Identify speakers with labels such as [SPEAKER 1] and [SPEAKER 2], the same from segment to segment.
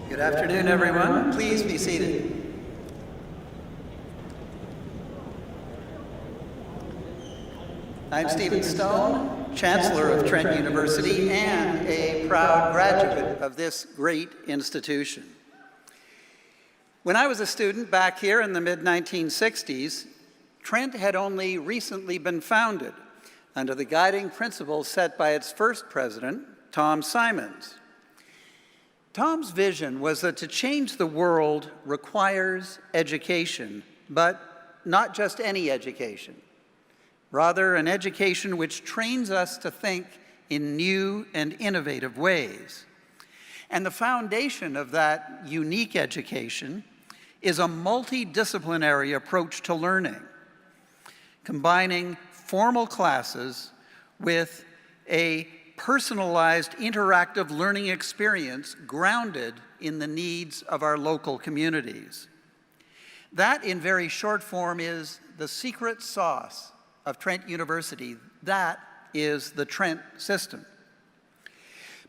[SPEAKER 1] Good afternoon, everyone. Please be seated. I'm Stephen Stone, Chancellor of Trent University and a proud graduate of this great institution. When I was a student back here in the mid-1960s, Trent had only recently been founded under the guiding principles set by its first president, Tom Simons. Tom's vision was that to change the world requires education, but not just any education. Rather, an education which trains us to think in new and innovative ways. And the foundation of that unique education is a multidisciplinary approach to learning, combining formal classes with a personalized interactive learning experience grounded in the needs of our local communities. That, in very short form, is the secret sauce of Trent University. That is the Trent system.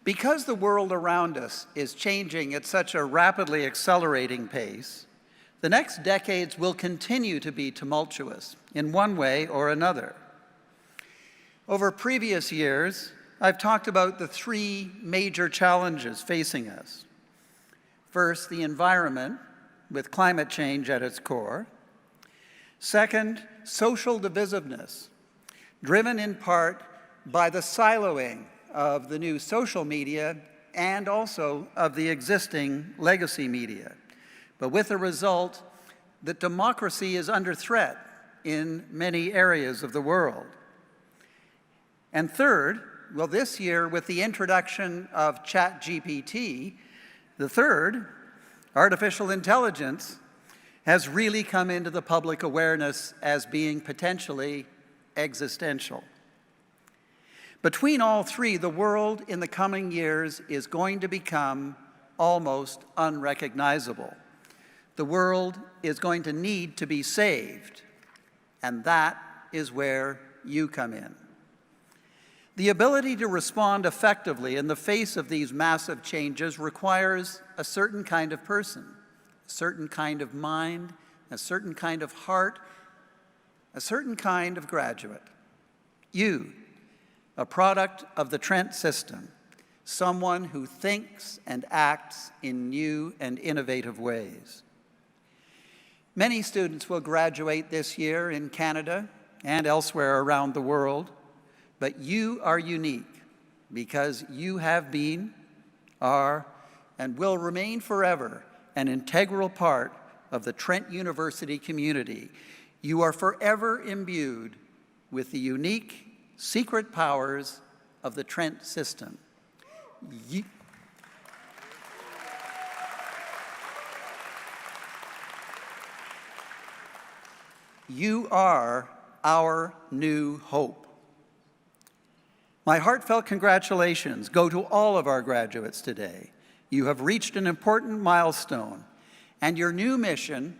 [SPEAKER 1] Because the world around us is changing at such a rapidly accelerating pace, the next decades will continue to be tumultuous in one way or another. Over previous years, I've talked about the three major challenges facing us. First, the environment, with climate change at its core. Second, social divisiveness, driven in part by the siloing of the new social media and also of the existing legacy media, but with the result that democracy is under threat in many areas of the world. And third, well, this year, with the introduction of ChatGPT, the third, artificial intelligence, has really come into the public awareness as being potentially existential. Between all three, the world in the coming years is going to become almost unrecognizable. The world is going to need to be saved, and that is where you come in. The ability to respond effectively in the face of these massive changes requires a certain kind of person, a certain kind of mind, a certain kind of heart, a certain kind of graduate. You, a product of the Trent system, someone who thinks and acts in new and innovative ways. Many students will graduate this year in Canada and elsewhere around the world. But you are unique because you have been, are, and will remain forever an integral part of the Trent University community. You are forever imbued with the unique, secret powers of the Trent system. You are our new hope. My heartfelt congratulations go to all of our graduates today. You have reached an important milestone, and your new mission,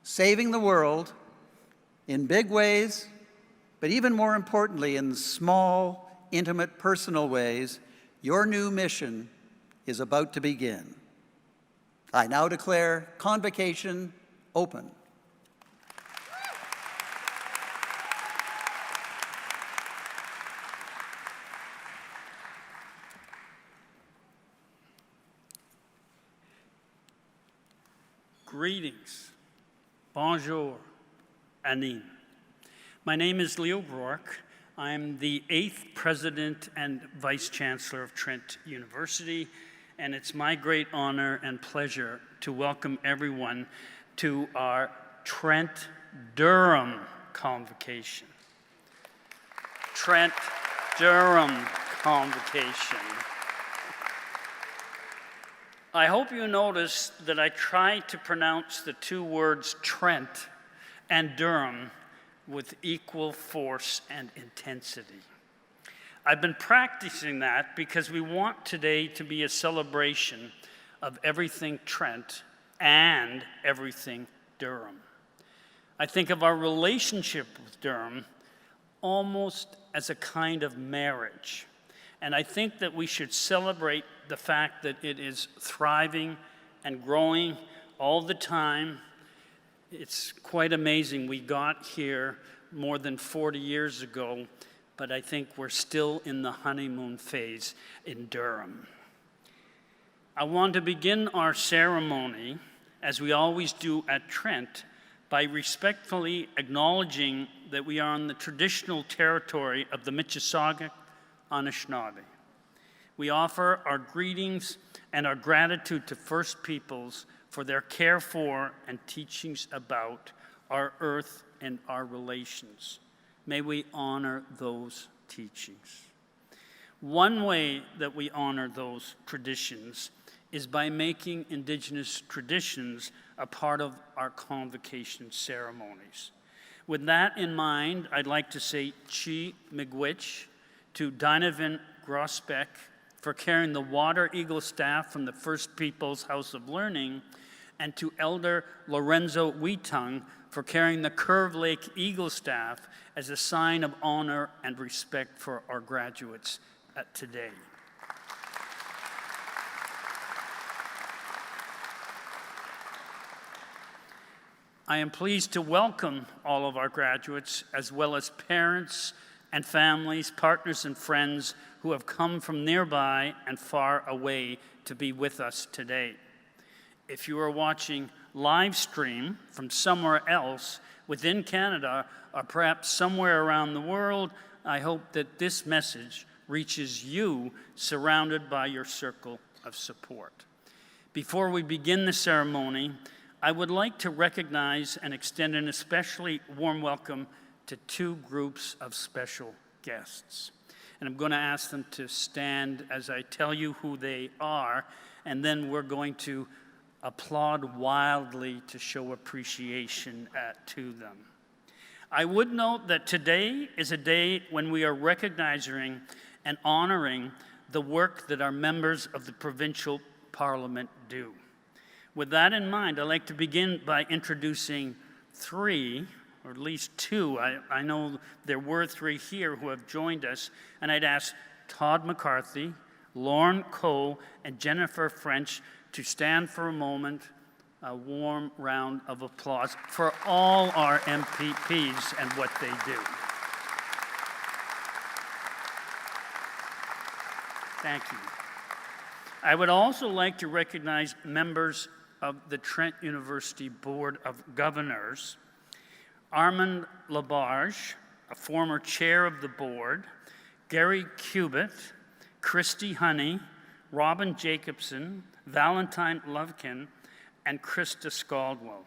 [SPEAKER 1] saving the world in big ways, but even more importantly, in small, intimate, personal ways, your new mission is about to begin. I now declare Convocation open.
[SPEAKER 2] Greetings. Bonjour, Anin. My name is Leo Brock. I'm the 8th President and Vice Chancellor of Trent University, and it's my great honor and pleasure to welcome everyone to our Trent Durham Convocation. Trent Durham Convocation. I hope you noticed that I tried to pronounce the two words Trent and Durham with equal force and intensity. I've been practicing that because we want today to be a celebration of everything Trent and everything Durham. I think of our relationship with Durham almost as a kind of marriage. And I think that we should celebrate the fact that it is thriving and growing all the time. It's quite amazing. We got here more than 40 years ago, but I think we're still in the honeymoon phase in Durham. I want to begin our ceremony, as we always do at Trent, by respectfully acknowledging that we are on the traditional territory of the Mississauga Anishinaabe. We offer our greetings and our gratitude to First Peoples for their care for and teachings about our earth and our relations. May we honor those teachings. One way that we honor those traditions is by making Indigenous traditions a part of our convocation ceremonies. With that in mind, I'd like to say Chi Miigwech to Donovan Grosbeck for carrying the Water Eagle staff from the First Peoples House of Learning, and to Elder Lorenzo Wheatung for carrying the Curve Lake Eagle staff as a sign of honor and respect for our graduates today. I am pleased to welcome all of our graduates, as well as parents and families, partners and friends who have come from nearby and far away to be with us today. If you are watching live stream from somewhere else within Canada or perhaps somewhere around the world, I hope that this message reaches you surrounded by your circle of support. Before we begin the ceremony, I would like to recognize and extend an especially warm welcome to two groups of special guests. And I'm going to ask them to stand as I tell you who they are, and then we're going to applaud wildly to show appreciation to them. I would note that today is a day when we are recognizing and honoring the work that our members of the provincial parliament do. With that in mind, I'd like to begin by introducing three, or at least two. I know there were three here who have joined us, and I'd ask Todd McCarthy, Lauren Coe, and Jennifer French to stand for a moment. A warm round of applause for all our MPPs and what they do. Thank you. I would also like to recognize members of the Trent University Board of Governors, Armand Labarge, a former chair of the board, Gary Cubitt, Christy Honey, Robin Jacobson, Valentine Lovekin, and Krista Scaldwell.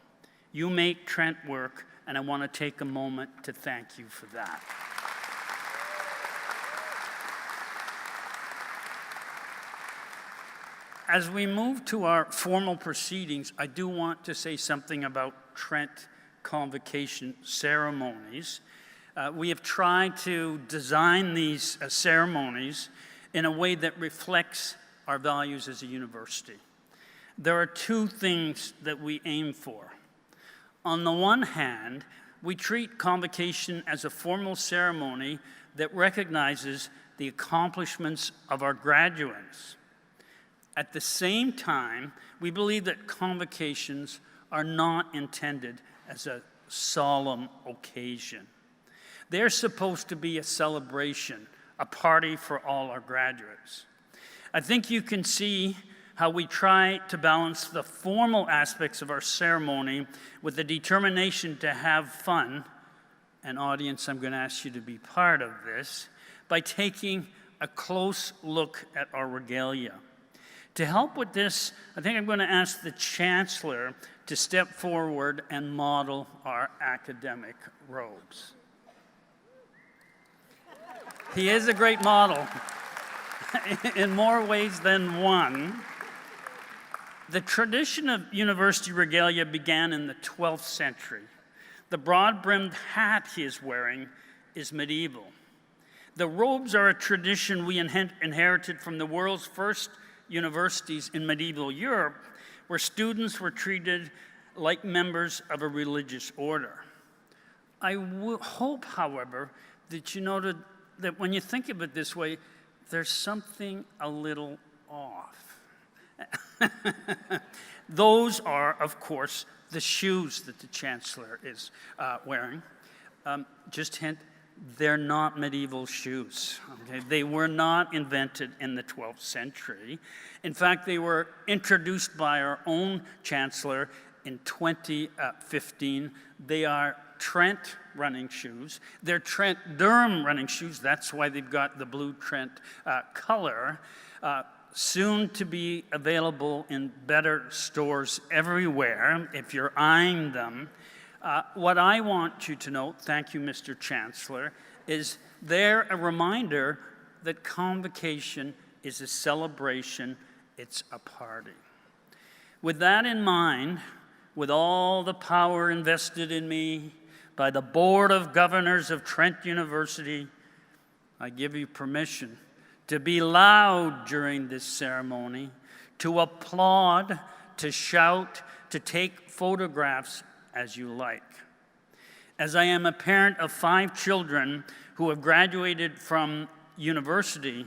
[SPEAKER 2] You make Trent work, and I want to take a moment to thank you for that. As we move to our formal proceedings, I do want to say something about Trent Convocation ceremonies. We have tried to design these ceremonies in a way that reflects our values as a university. There are two things that we aim for. On the one hand, we treat Convocation as a formal ceremony that recognizes the accomplishments of our graduates. At the same time, we believe that convocations are not intended as a solemn occasion. They're supposed to be a celebration, a party for all our graduates. I think you can see how we try to balance the formal aspects of our ceremony with the determination to have fun. And audience, I'm going to ask you to be part of this, by taking a close look at our regalia. To help with this, I think I'm going to ask the Chancellor to step forward and model our academic robes. He is a great model in more ways than one. The tradition of university regalia began in the 12th century. The broad-brimmed hat he is wearing is medieval. The robes are a tradition we inherited from the world's first universities in medieval Europe, where students were treated like members of a religious order. I hope, however, that you noted that when you think of it this way, there's something a little off. Those are, of course, the shoes that the Chancellor is wearing. Just hint, they're not medieval shoes. Okay? They were not invented in the 12th century. In fact, they were introduced by our own Chancellor in 2015. They are Trent running shoes. They're Trent Durham running shoes. That's why they've got the blue Trent color. Soon to be available in better stores everywhere if you're eyeing them. What I want you to know, thank you, Mr. Chancellor, is they're a reminder that Convocation is a celebration, it's a party. With that in mind, with all the power invested in me by the Board of Governors of Trent University, I give you permission to be loud during this ceremony, to applaud, to shout, to take photographs as you like. As I am a parent of 5 children who have graduated from university,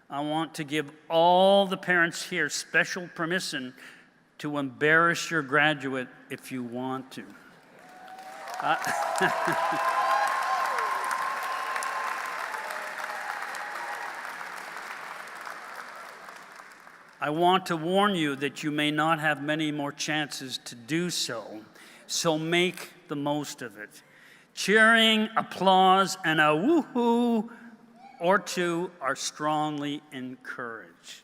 [SPEAKER 2] I want to give all the parents here special permission to embarrass your graduate if you want to. I want to warn you that you may not have many more chances to do so, so make the most of it. Cheering, applause, and a woohoo or two are strongly encouraged.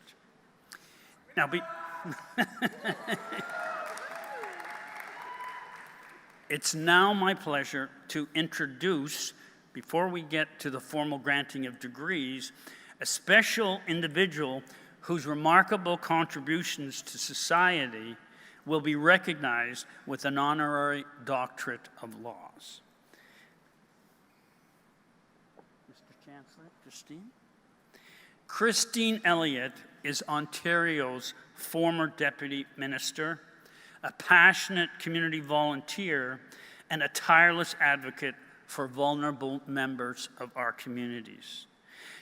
[SPEAKER 2] Now, it's now my pleasure to introduce, before we get to the formal granting of degrees, a special individual whose remarkable contributions to society will be recognized with an honorary doctorate of laws. Mr. Chancellor, Christine Elliott is Ontario's former Deputy Minister, a passionate community volunteer, and a tireless advocate for vulnerable members of our communities.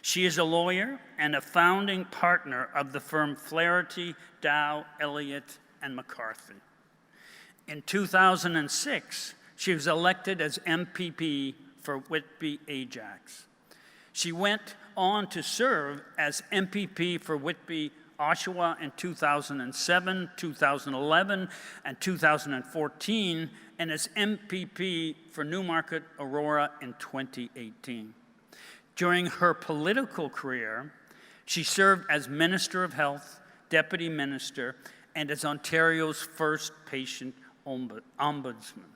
[SPEAKER 2] She is a lawyer and a founding partner of the firm Flaherty, Dow, Elliott, and McCarthy. In 2006, she was elected as MPP for Whitby Ajax. She went on to serve as MPP for Whitby Oshawa in 2007, 2011, and 2014, and as MPP for Newmarket Aurora in 2018. During her political career, she served as Minister of Health, Deputy Minister, and as Ontario's first patient ombudsman.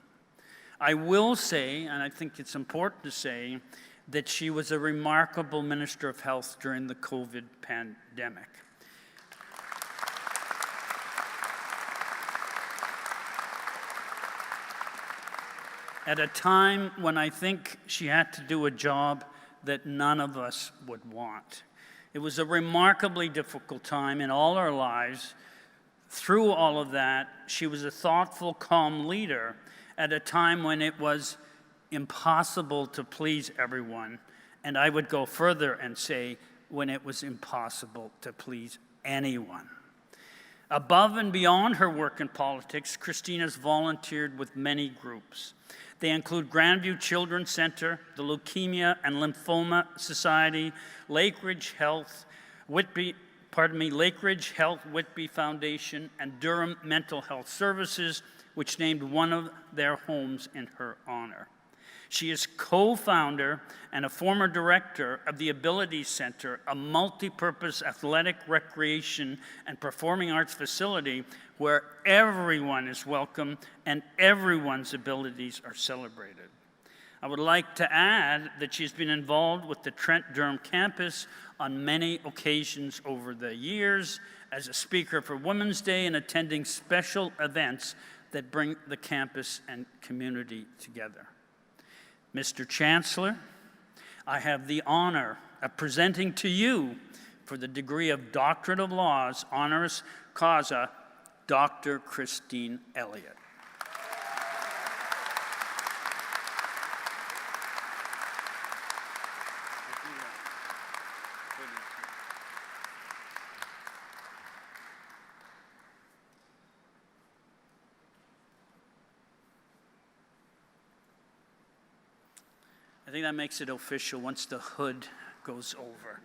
[SPEAKER 2] I will say, and I think it's important to say, that she was a remarkable Minister of Health during the COVID pandemic. At a time when I think she had to do a job that none of us would want. It was a remarkably difficult time in all our lives. Through all of that, she was a thoughtful, calm leader at a time when it was impossible to please everyone, and I would go further and say when it was impossible to please anyone. Above and beyond her work in politics, Christine has volunteered with many groups. They include Grandview Children's Center, the Leukemia and Lymphoma Society, Lakeridge Health, Lakeridge Health Whitby Foundation, and Durham Mental Health Services, which named one of their homes in her honor. She is co-founder and a former director of the Ability Center, a multi-purpose athletic, recreation, and performing arts facility where everyone is welcome and everyone's abilities are celebrated. I would like to add that she's been involved with the Trent Durham campus on many occasions over the years as a speaker for Women's Day and attending special events that bring the campus and community together. Mr. Chancellor, I have the honor of presenting to you for the degree of Doctorate of Laws, honoris causa, Dr. Christine Elliott. I think that makes it official once the hood goes over.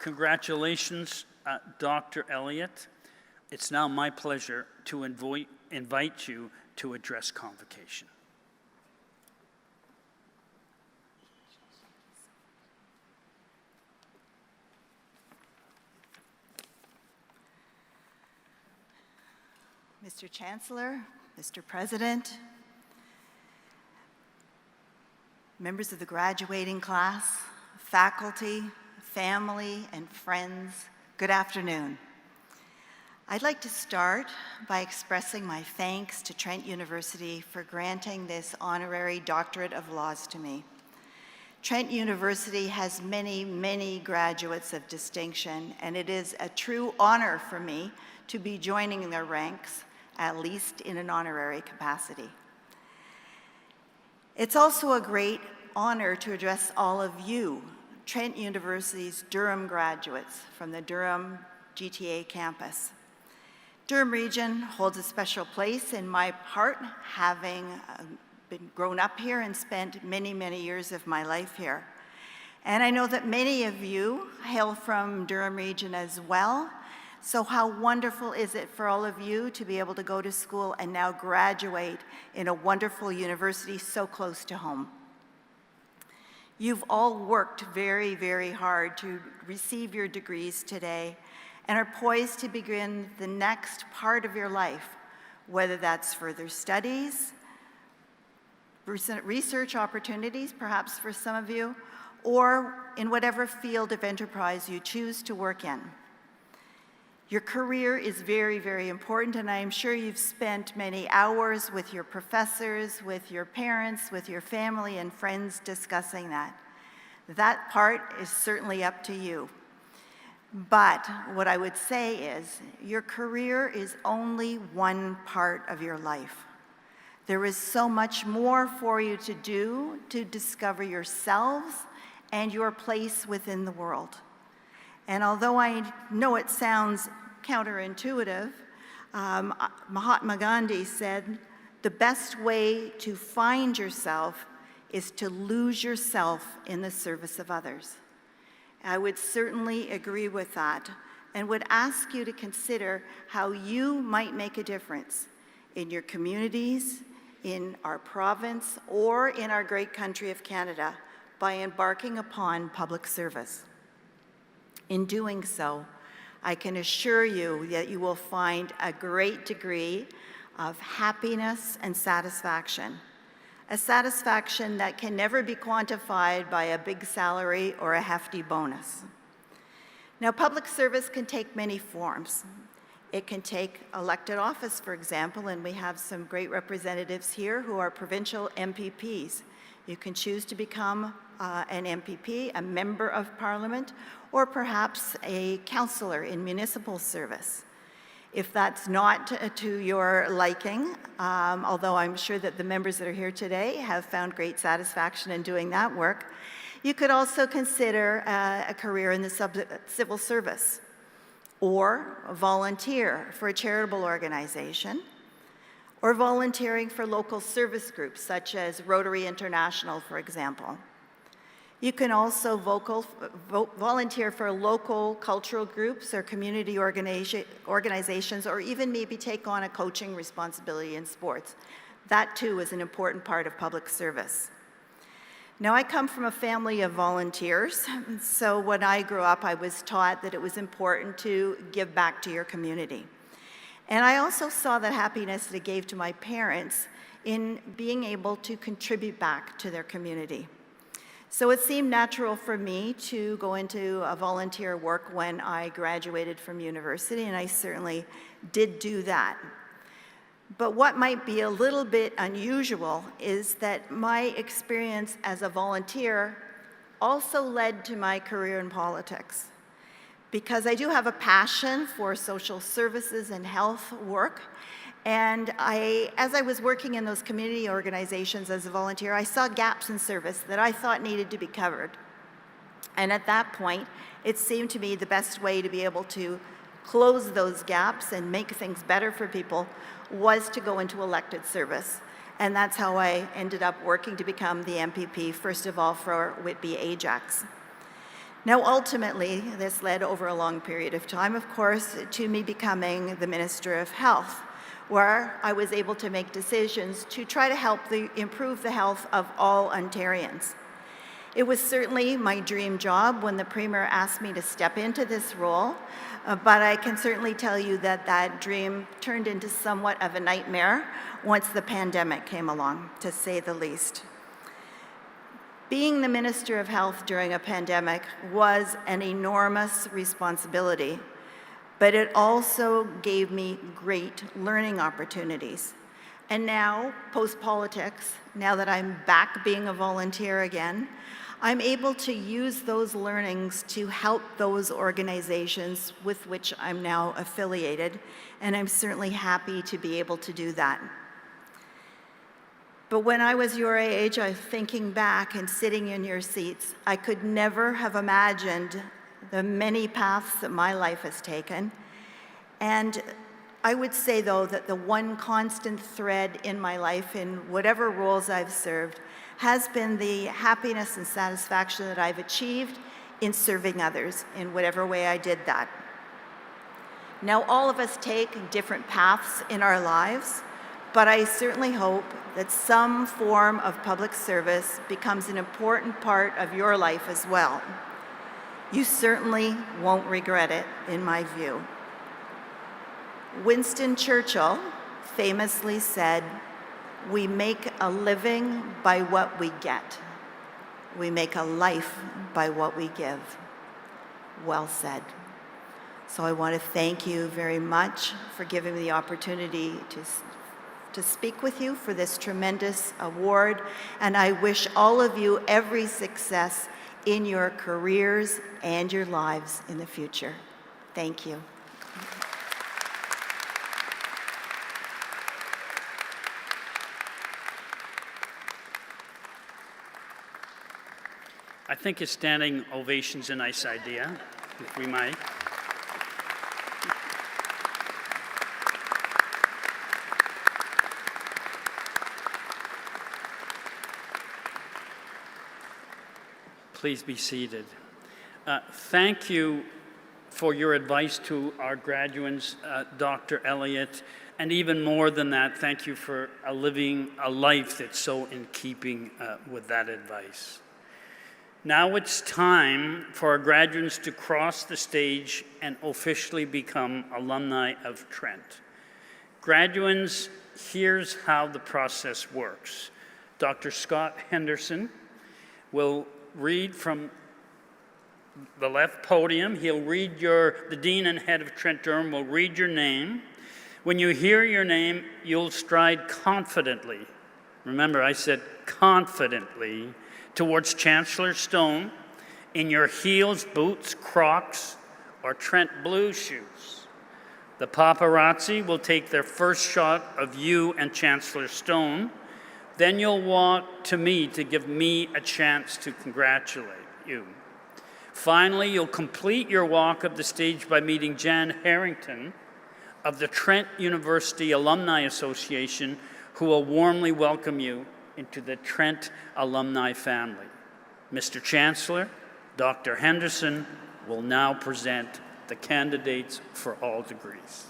[SPEAKER 2] Congratulations, Dr. Elliott. It's now my pleasure to invite you to address Convocation.
[SPEAKER 3] Mr. Chancellor, Mr. President, members of the graduating class, faculty, family, and friends, good afternoon. I'd like to start by expressing my thanks to Trent University for granting this honorary doctorate of laws to me. Trent University has many, many graduates of distinction, and it is a true honor for me to be joining their ranks, at least in an honorary capacity. It's also a great honor to address all of you, Trent University's Durham graduates from the Durham GTA campus. Durham region holds a special place in my heart, having been grown up here and spent many, many years of my life here. And I know that many of you hail from Durham region as well. So how wonderful is it for all of you to be able to go to school and now graduate in a wonderful university so close to home. You've all worked very, very hard to receive your degrees today and are poised to begin the next part of your life, whether that's further studies, research opportunities, perhaps for some of you, or in whatever field of enterprise you choose to work in. Your career is very, very important, and I am sure you've spent many hours with your professors, with your parents, with your family and friends discussing that. That part is certainly up to you. But what I would say is, your career is only one part of your life. There is so much more for you to do to discover yourselves and your place within the world. And although I know it sounds counterintuitive, Mahatma Gandhi said, the best way to find yourself is to lose yourself in the service of others. I would certainly agree with that and would ask you to consider how you might make a difference in your communities, in our province, or in our great country of Canada by embarking upon public service. In doing so, I can assure you that you will find a great degree of happiness and satisfaction, a satisfaction that can never be quantified by a big salary or a hefty bonus. Now, public service can take many forms. It can take elected office, for example, and we have some great representatives here who are provincial MPPs. You can choose to become an MPP, a member of parliament, or perhaps a councillor in municipal service. If that's not to your liking, although I'm sure that the members that are here today have found great satisfaction in doing that work, you could also consider a career in the civil service, or volunteer for a charitable organization, or volunteering for local service groups such as Rotary International, for example. You can also volunteer for local cultural groups or community organizations, or even maybe take on a coaching responsibility in sports. That too is an important part of public service. Now, I come from a family of volunteers, so when I grew up, I was taught that it was important to give back to your community. And I also saw the happiness that it gave to my parents in being able to contribute back to their community. So it seemed natural for me to go into a volunteer work when I graduated from university, and I certainly did do that. But what might be a little bit unusual is that my experience as a volunteer also led to my career in politics. Because I do have a passion for social services and health work, and as I was working in those community organizations as a volunteer, I saw gaps in service that I thought needed to be covered. And at that point, it seemed to me the best way to be able to close those gaps and make things better for people was to go into elected service. And that's how I ended up working to become the MPP, first of all for Whitby Ajax. Now, ultimately, this led over a long period of time, of course, to me becoming the Minister of Health, where I was able to make decisions to try to help improve the health of all Ontarians. It was certainly my dream job when the Premier asked me to step into this role, but I can certainly tell you that that dream turned into somewhat of a nightmare once the pandemic came along, to say the least. Being the Minister of Health during a pandemic was an enormous responsibility, but it also gave me great learning opportunities. And now, post-politics, now that I'm back being a volunteer again, I'm able to use those learnings to help those organizations with which I'm now affiliated, and I'm certainly happy to be able to do that. But when I was your age, I was thinking back and sitting in your seats, I could never have imagined the many paths that my life has taken. And I would say, though, that the one constant thread in my life, in whatever roles I've served, has been the happiness and satisfaction that I've achieved in serving others in whatever way I did that. Now, all of us take different paths in our lives, but I certainly hope that some form of public service becomes an important part of your life as well. You certainly won't regret it, in my view. Winston Churchill famously said, "We make a living by what we get. We make a life by what we give." Well said. So I want to thank you very much for giving me the opportunity to speak with you for this tremendous award, and I wish all of you every success in your careers and your lives in the future. Thank you.
[SPEAKER 2] I think a standing ovation's a nice idea, if we might. Please be seated. Thank you for your advice to our graduates, Dr. Elliott, and even more than that, thank you for living a life that's so in keeping with that advice. Now it's time for our graduates to cross the stage and officially become alumni of Trent. Graduates, here's how the process works. Dr. Scott Henderson will read from the left podium. He'll read the Dean and Head of Trent Durham will read your name. When you hear your name, you'll stride confidently. Remember, I said confidently towards Chancellor Stone in your heels, boots, Crocs, or Trent blue shoes. The paparazzi will take their first shot of you and Chancellor Stone. Then you'll walk to me to give me a chance to congratulate you. Finally, you'll complete your walk up the stage by meeting Jan Harrington of the Trent University Alumni Association, who will warmly welcome you into the Trent alumni family. Mr. Chancellor, Dr. Henderson will now present the candidates for all degrees.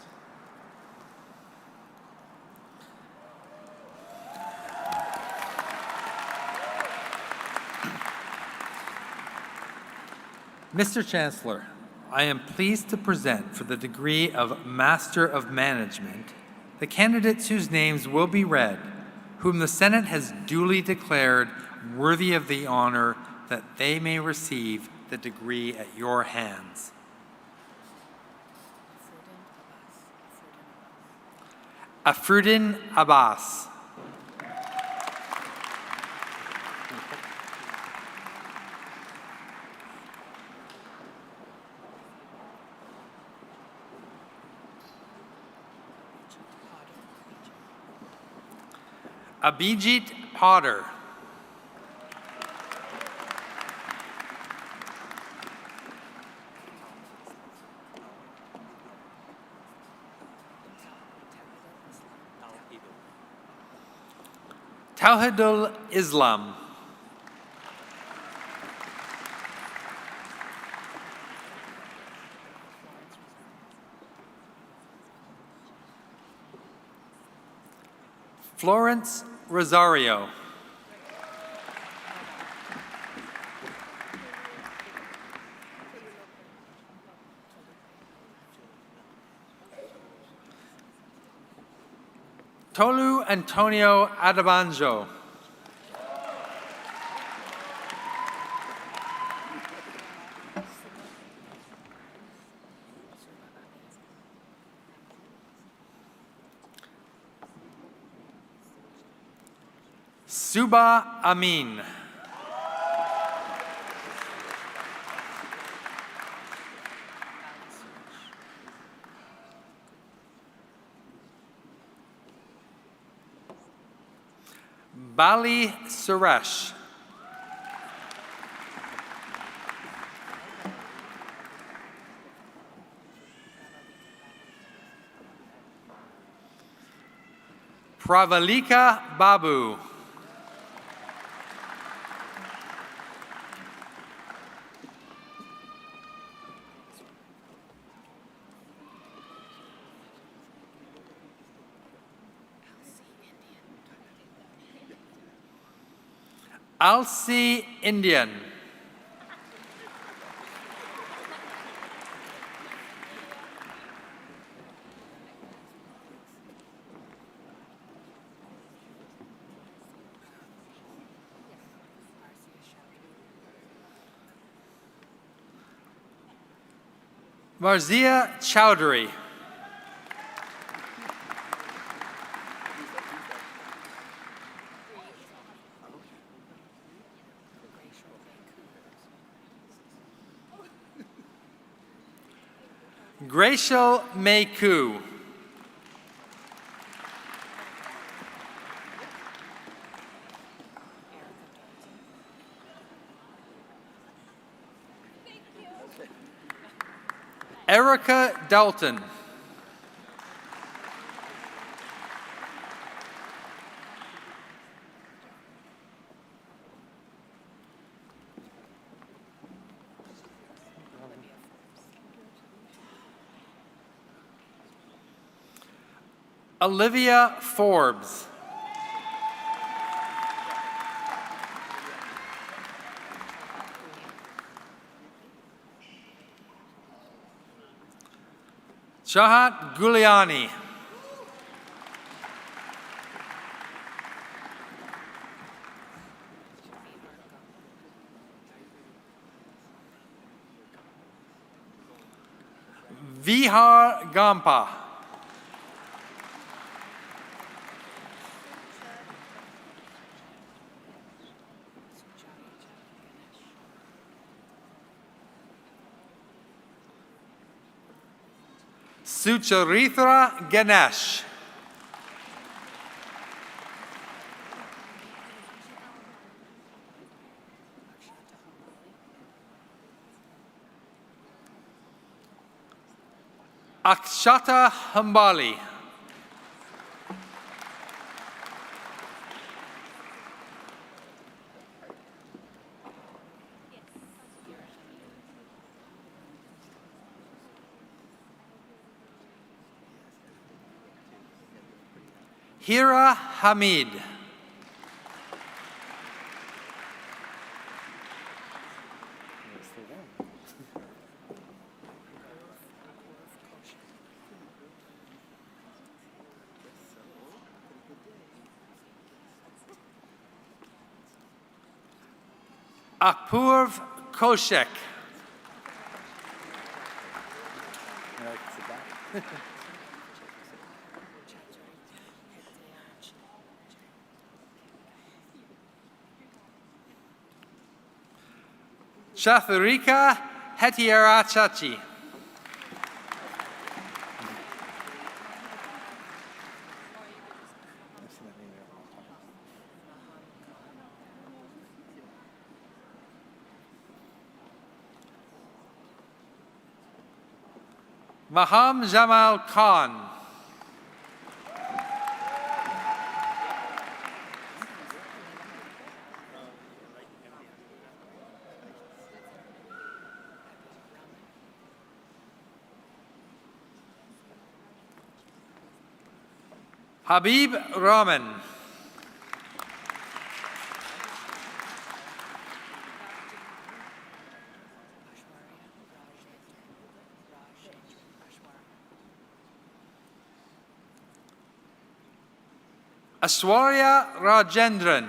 [SPEAKER 4] Mr. Chancellor, I am pleased to present for the degree of Master of Management the candidates whose names will be read, whom the Senate has duly declared worthy of the honor that they may receive the degree at your hands. Afruddin Abbas. Abhijit Potter. Tawhidul Islam. Florence Rosario. Tolu Antonio Adebanjo. Suba Amin. Bali Suresh. Pravalika Babu. Alsi Indian. Marzia Chowdhury. Gracial Mayku. Erica Dalton. Olivia Forbes. Shahat Guliani. Vihar Gampa. Sucharithra Ganesh. Akshata Hambali. Hira Hamid. Apurv Koshek. Chatharika Hetiarachachi. Maham Jamal Khan. Habib Rahman. Ashwarya Rajendran.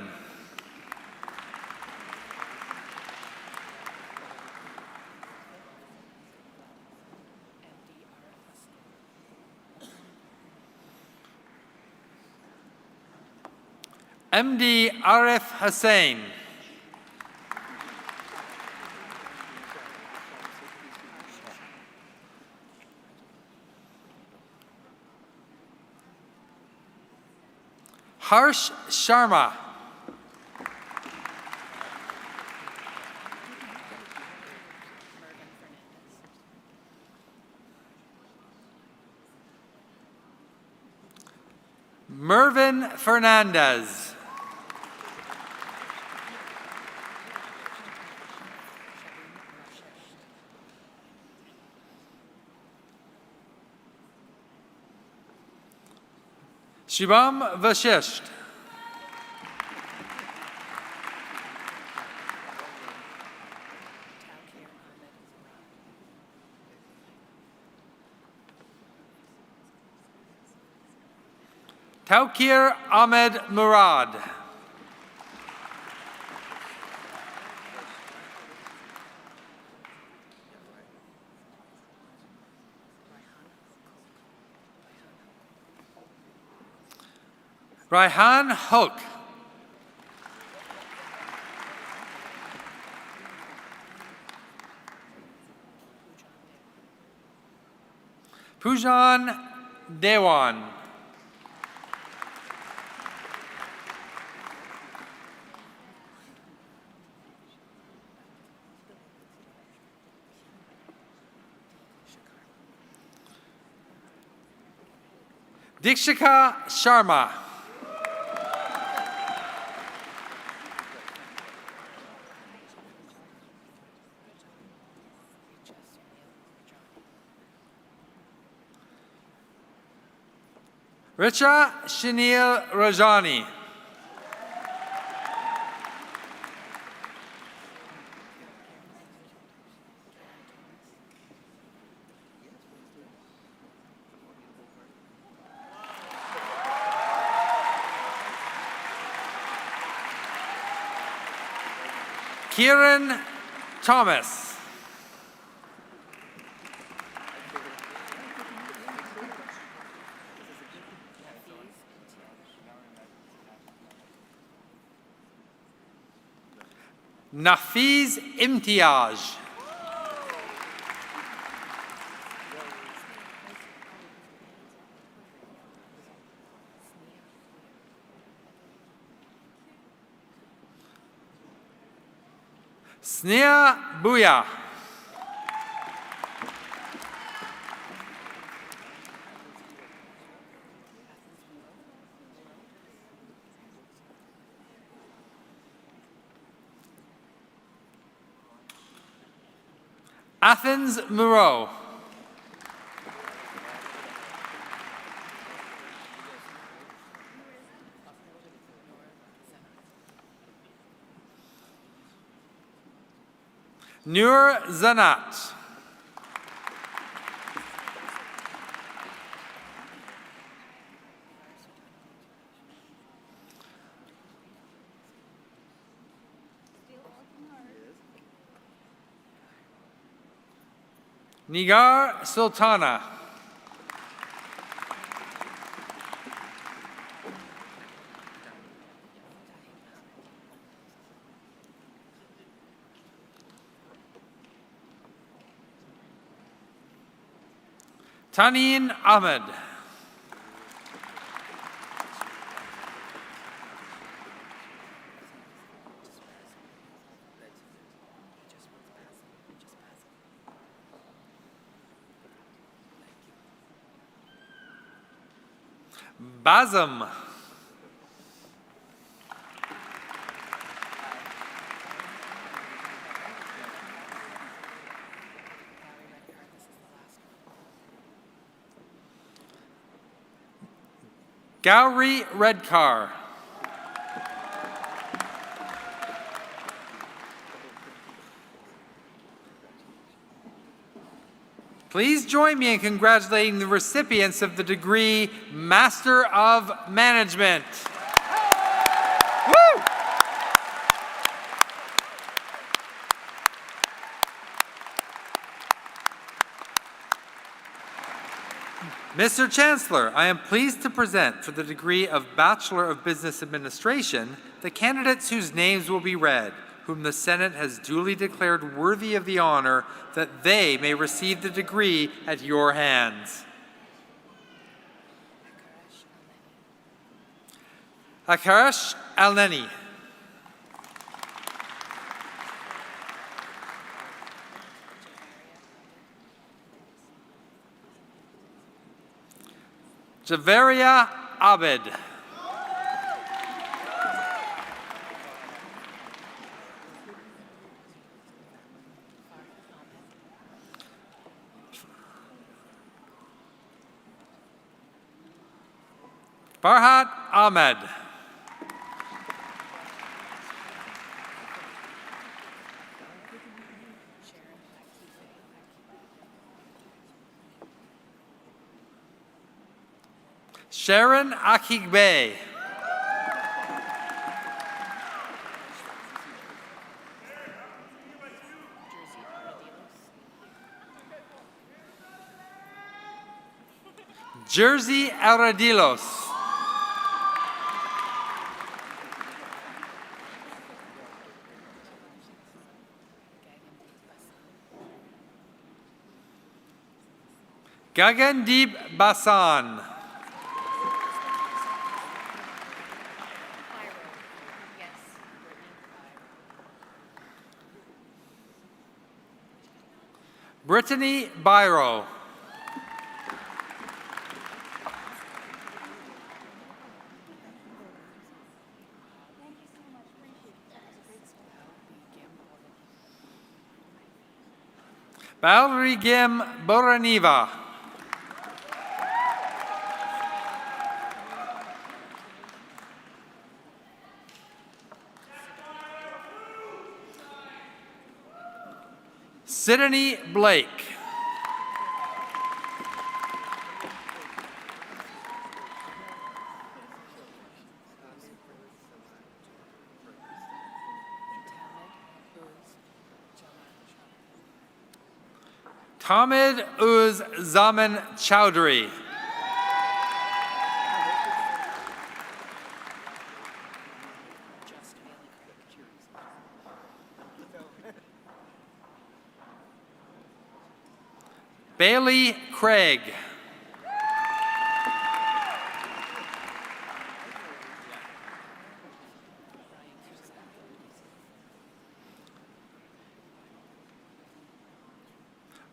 [SPEAKER 4] MD Arif Hussain. Harsh Sharma. Mervyn Fernandez. Shubham Vashisht. Taukir Ahmed Murad. Raihan Hook. Pujan Dewan. Dikshika Sharma. Richa Shanil Rajani. Kieran Thomas. Nafiz Imtiaz. Sneha Bhuya. Athens Moreau. Nur Zanat. Nigar Sultana. Tanin Ahmed. Bazam. Gowrie Redcar. Please join me in congratulating the recipients of the degree Master of Management. Woo! Mr. Chancellor, I am pleased to present for the degree of Bachelor of Business Administration the candidates whose names will be read, whom the Senate has duly declared worthy of the honor that they may receive the degree at your hands. Akash Alneni. Javeria Abed. Farhat Ahmed. Sharon Akigbe. Jersey Aradilos. Gagandeep Basan. Brittany Byro. Balrigim Boraniva. Sydney Blake. Tamid Uz Zaman Chowdhury. Bailey Craig.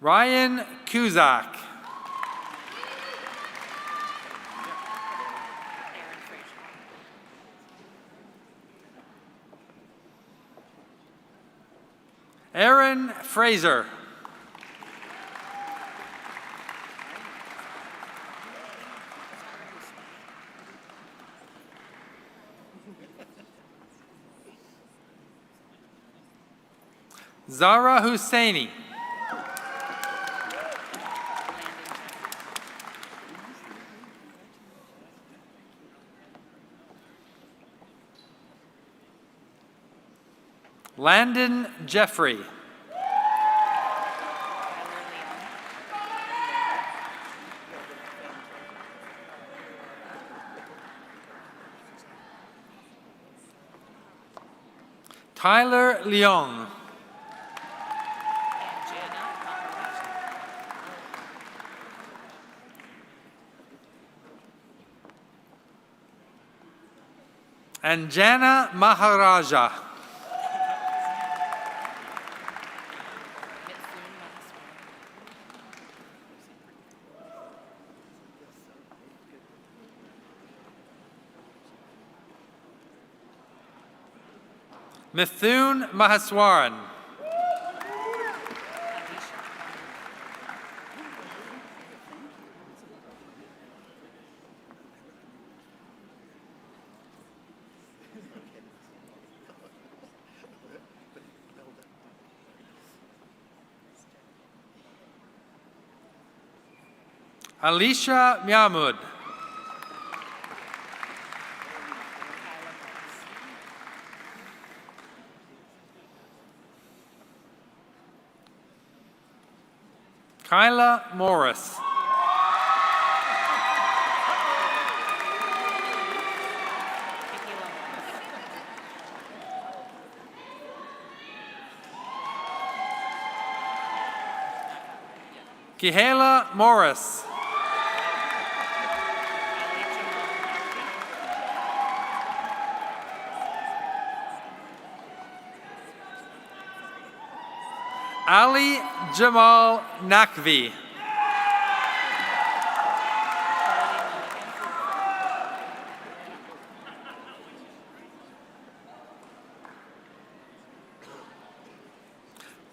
[SPEAKER 4] Ryan Kuzak. Aaron Fraser. Zara Husseini. Landon Jeffrey. Tyler Leong. And Jana Maharaja. Mithun Mahaswaran. Alicia Miamud. Kyla Morris. Kihela Morris. Ali Jamal Nakvi.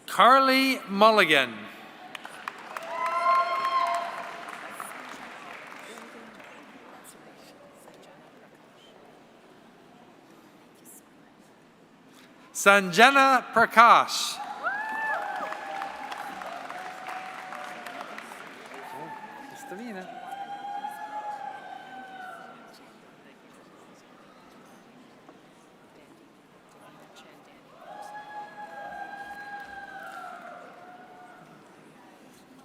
[SPEAKER 4] Carly Mulligan. Sanjana Prakash.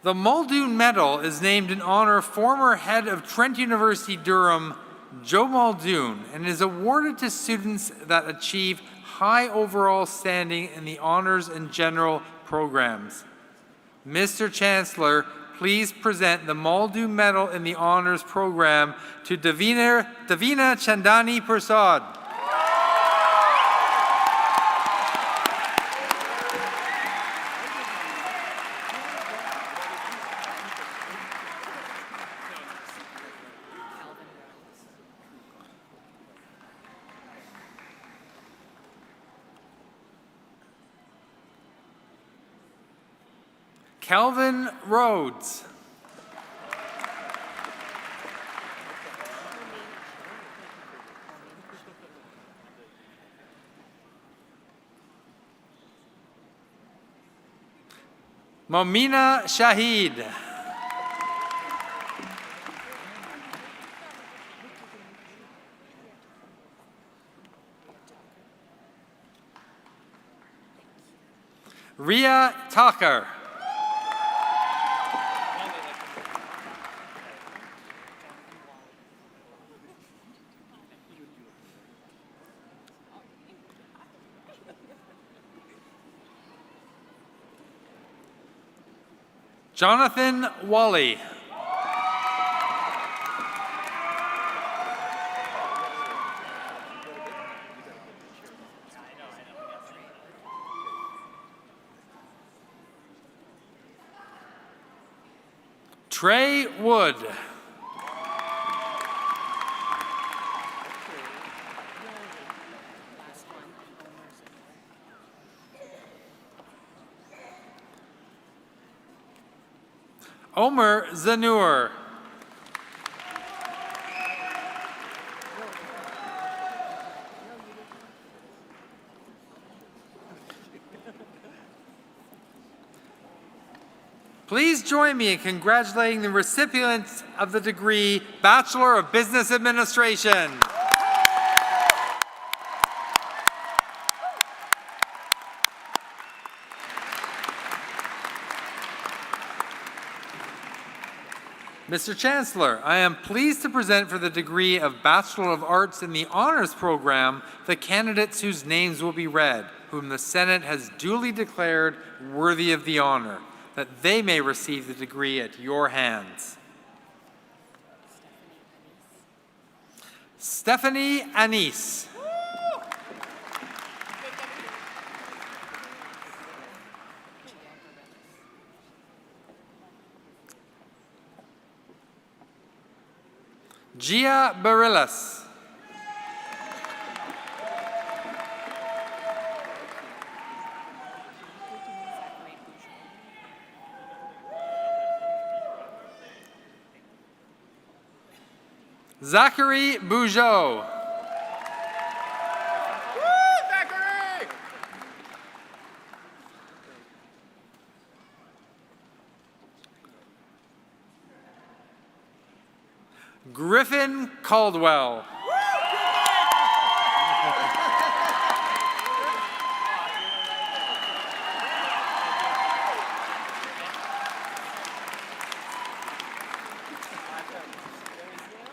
[SPEAKER 4] The Muldoon Medal is named in honor of former head of Trent University Durham, Joe Muldoon, and is awarded to students that achieve high overall standing in the honors and general programs. Mr. Chancellor, please present the Muldoon Medal in the honors program to Davina Chandani Prasad. Calvin Rhodes. Momina Shahid. Ria Tucker. Jonathan Wally. Trey Wood. Omer Zanur. Please join me in congratulating the recipients of the degree Bachelor of Business Administration. Mr. Chancellor, I am pleased to present for the degree of Bachelor of Arts in the Honors Program the candidates whose names will be read, whom the Senate has duly declared worthy of the honor, that they may receive the degree at your hands. Stephanie Anise. Gia Barillas. Zachary Bougeot.
[SPEAKER 5] Zachary!
[SPEAKER 4] Griffin Caldwell.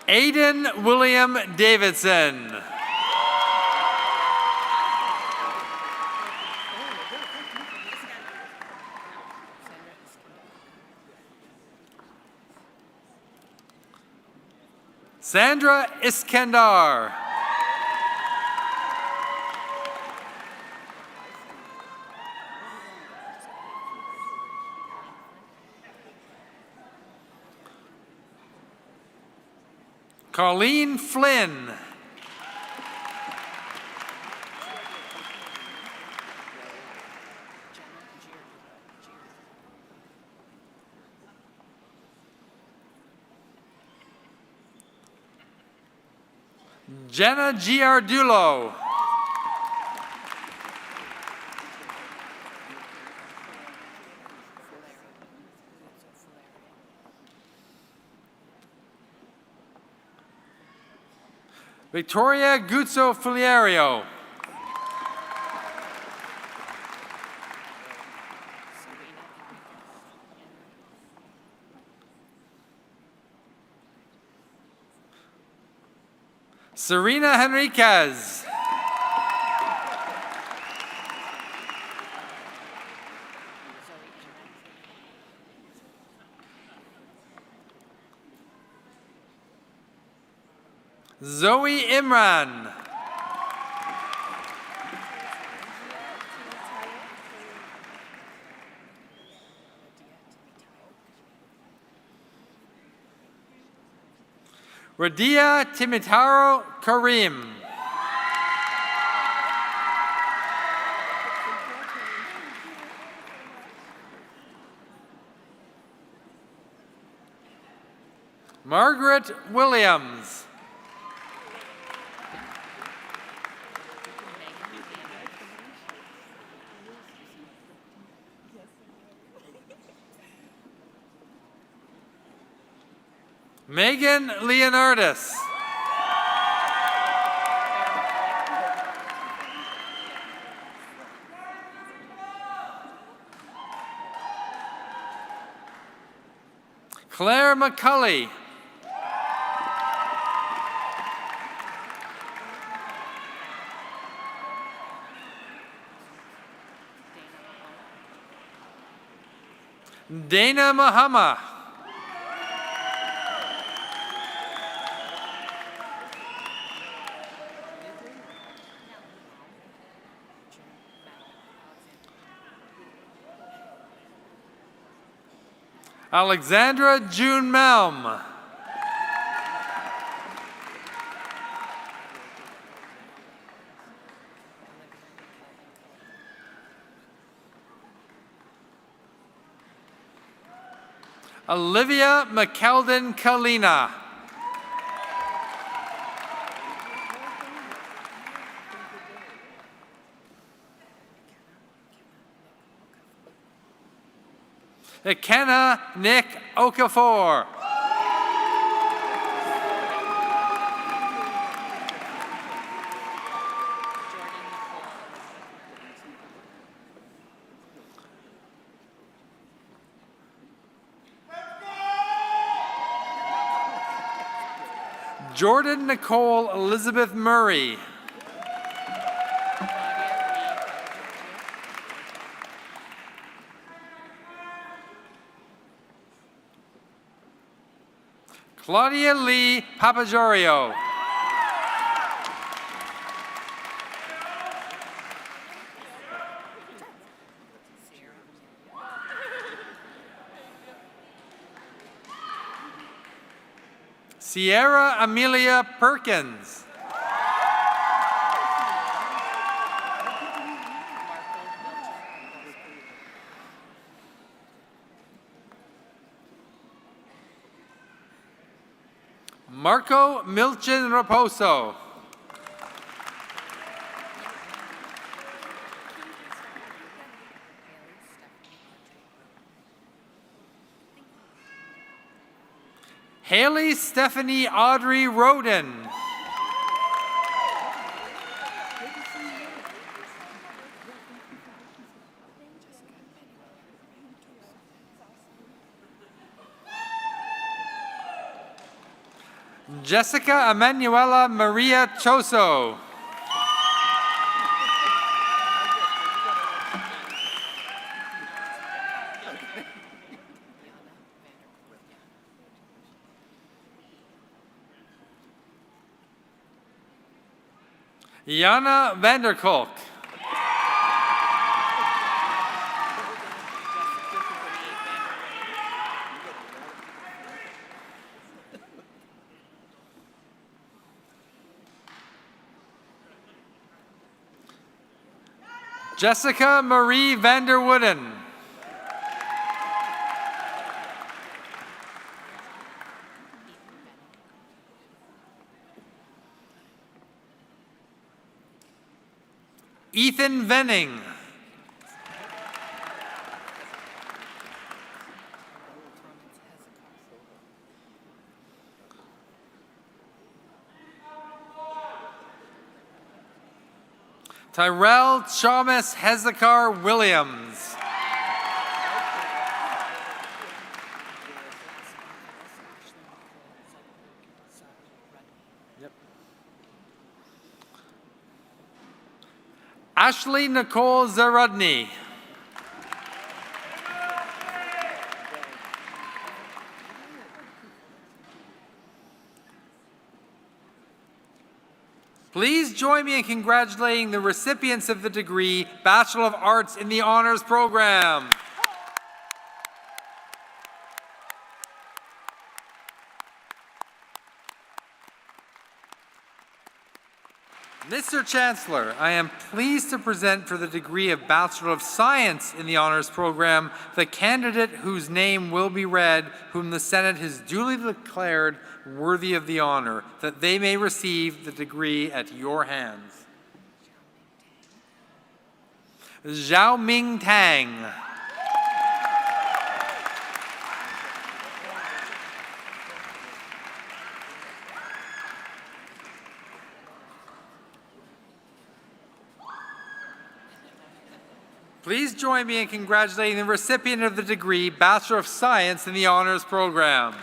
[SPEAKER 4] Aiden William Davidson. Sandra Iskandar. Colleen Flynn. Jenna Giardulo. Victoria Guzzo Filiario. Serena Henriquez. Zoe Imran. Radia Timitaro Karim. Margaret Williams. Megan Leonardis. Claire McCulley. Dana Muhammad. Alexandra June Melm. Olivia McKeldin Kalina. Ikenna Nick Okafor. Jordan Nicole Elizabeth Murray. Claudia Lee Papajorio. Sierra Amelia Perkins. Marco Milchin Raposo. Haley Stephanie Audrey Roden. Jessica Emanuela Maria Choso. Jana Vanderkolk. Jessica Marie Vanderwooden. Ethan Venning. Tyrell Chalmers Hezekiah Williams. Ashley Nicole Zarudny. Please join me in congratulating the recipients of the degree Bachelor of Arts in the Honors Program. Mr. Chancellor, I am pleased to present for the degree of Bachelor of Science in the Honors Program the candidate whose name will be read, whom the Senate has duly declared worthy of the honor, that they may receive the degree at your hands. Zhao Ming Tang. Please join me in congratulating the recipient of the degree Bachelor of Science in the Honors Program.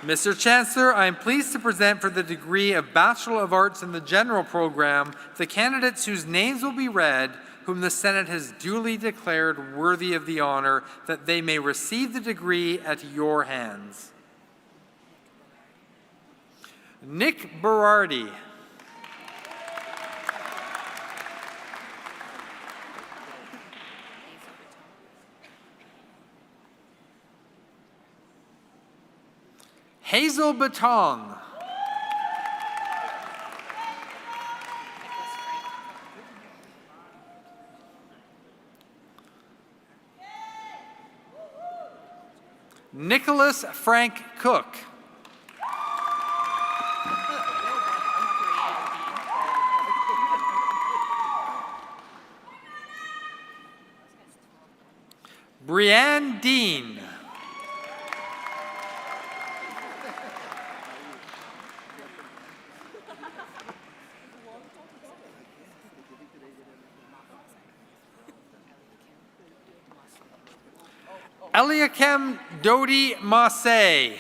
[SPEAKER 4] Mr. Chancellor, I am pleased to present for the degree of Bachelor of Arts in the General Program the candidates whose names will be read, whom the Senate has duly declared worthy of the honor, that they may receive the degree at your hands. Nick Berardi. Hazel Batong. Nicholas Frank Cook. Brianne Dean. Eliakim Dodi Massey.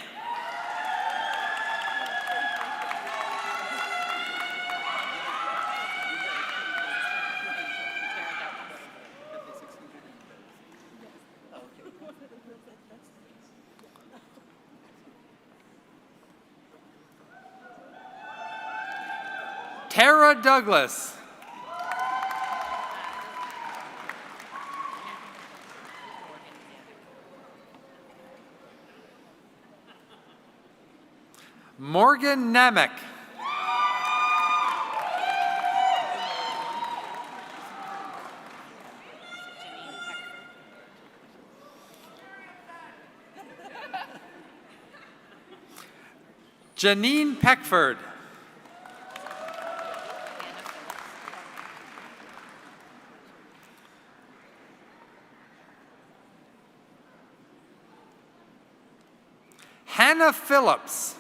[SPEAKER 4] Tara Douglas. Morgan Namek. Janine Peckford. Hannah Phillips.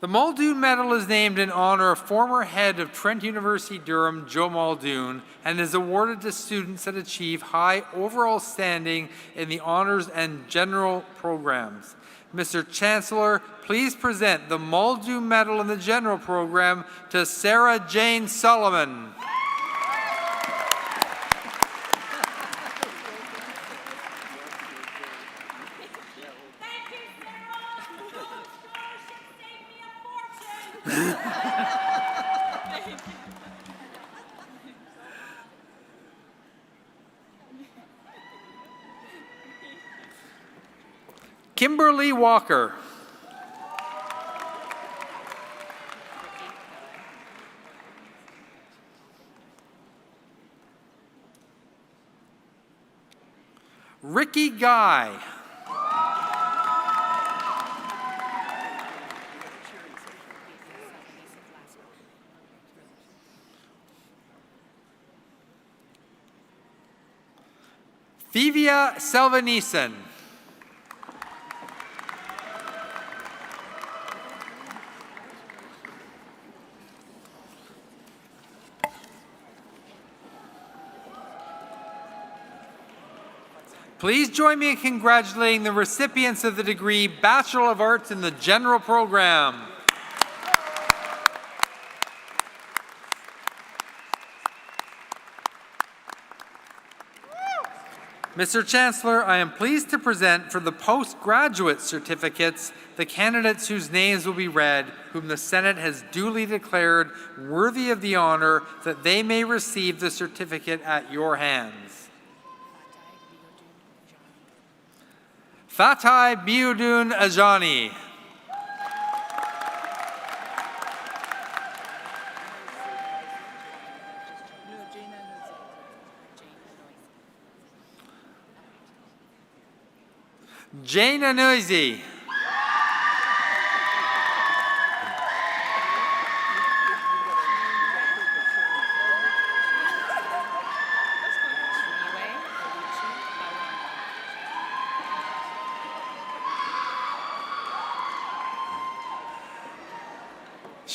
[SPEAKER 4] The Muldoon Medal is named in honor of former head of Trent University Durham, Joe Muldoon, and is awarded to students that achieve high overall standing in the honors and general programs. Mr. Chancellor, please present the Muldoon Medal in the general program to Sarah Jane Solomon. Kimberly Walker. Ricky Guy. Thevia Selvanison. Please join me in congratulating the recipients of the degree Bachelor of Arts in the General Program. Mr. Chancellor, I am pleased to present for the postgraduate certificates the candidates whose names will be read, whom the Senate has duly declared worthy of the honor that they may receive the certificate at your hands. Fatai Biudun Ajani. Jane Anoizi.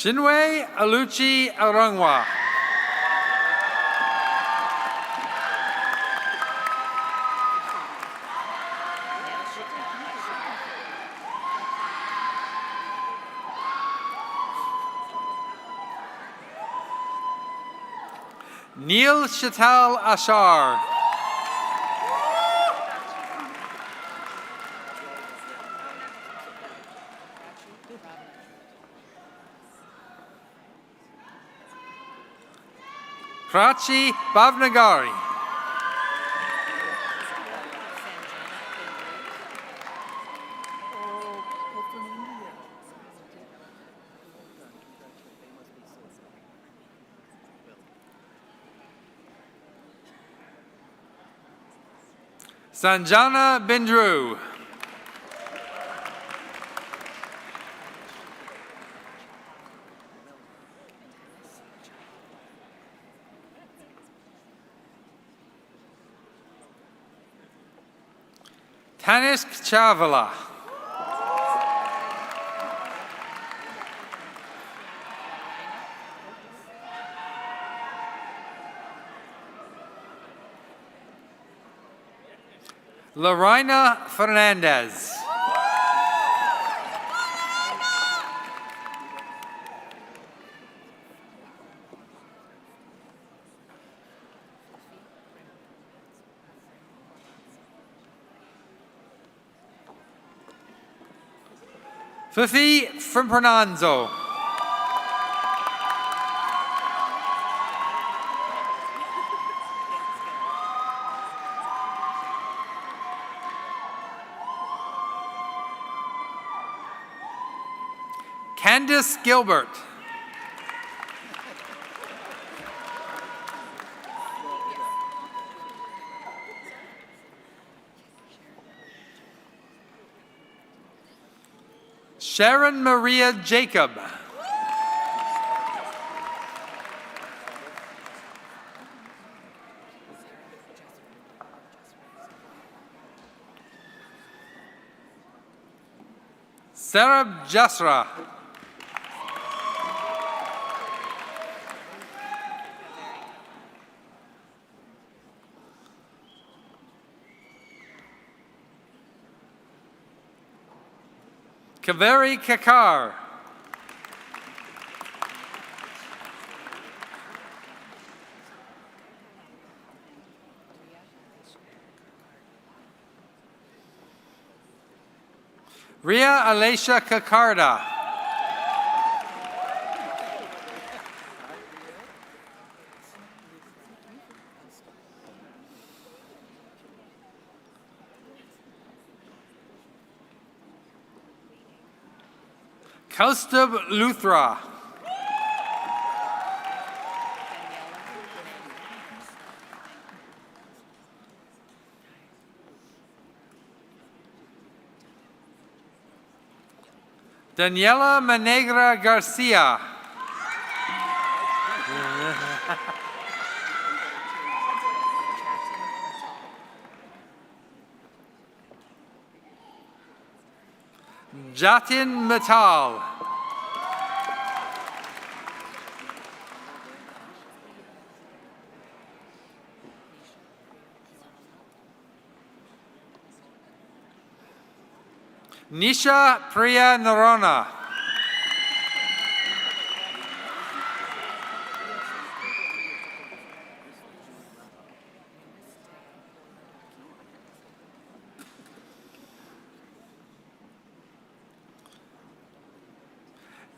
[SPEAKER 4] Shinwei Aluchi Arangwa. Neil Shatal Ashar. Prachi Bhavnagari. Sanjana Bindru. Tanisk Chavala. Lorena Fernandez. Fifi Frimpernanzo. Candice Gilbert. Sharon Maria Jacob. Sarah Jasra. Kaveri Kakar. Ria Alesha Kakarda. Kaustubh Luthra. Daniela Manegra Garcia. Jatin Mittal. Nisha Priya Narona.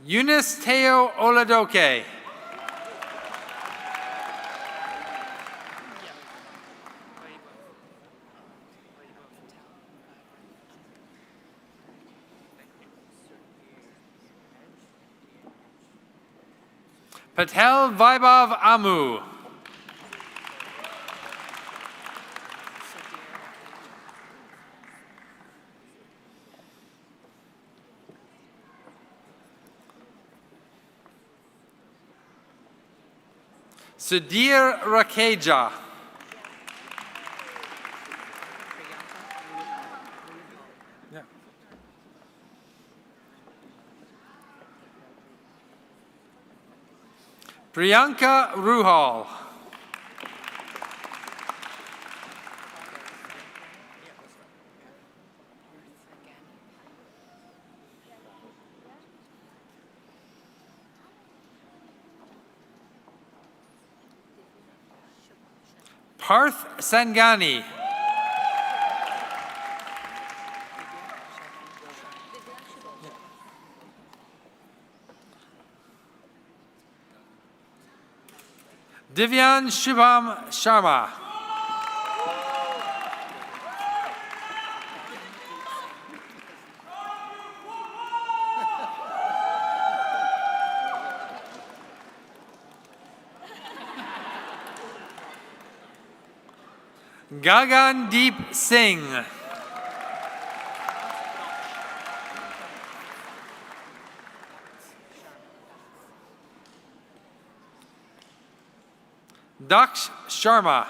[SPEAKER 4] Eunice Teo Oladoke. Patel Vaibhav Amu. Sudhir Rakeja. Yeah. Priyanka Ruhal. Parth Sangani. Divyan Shubham Sharma. Gagandeep Singh. Daksh Sharma.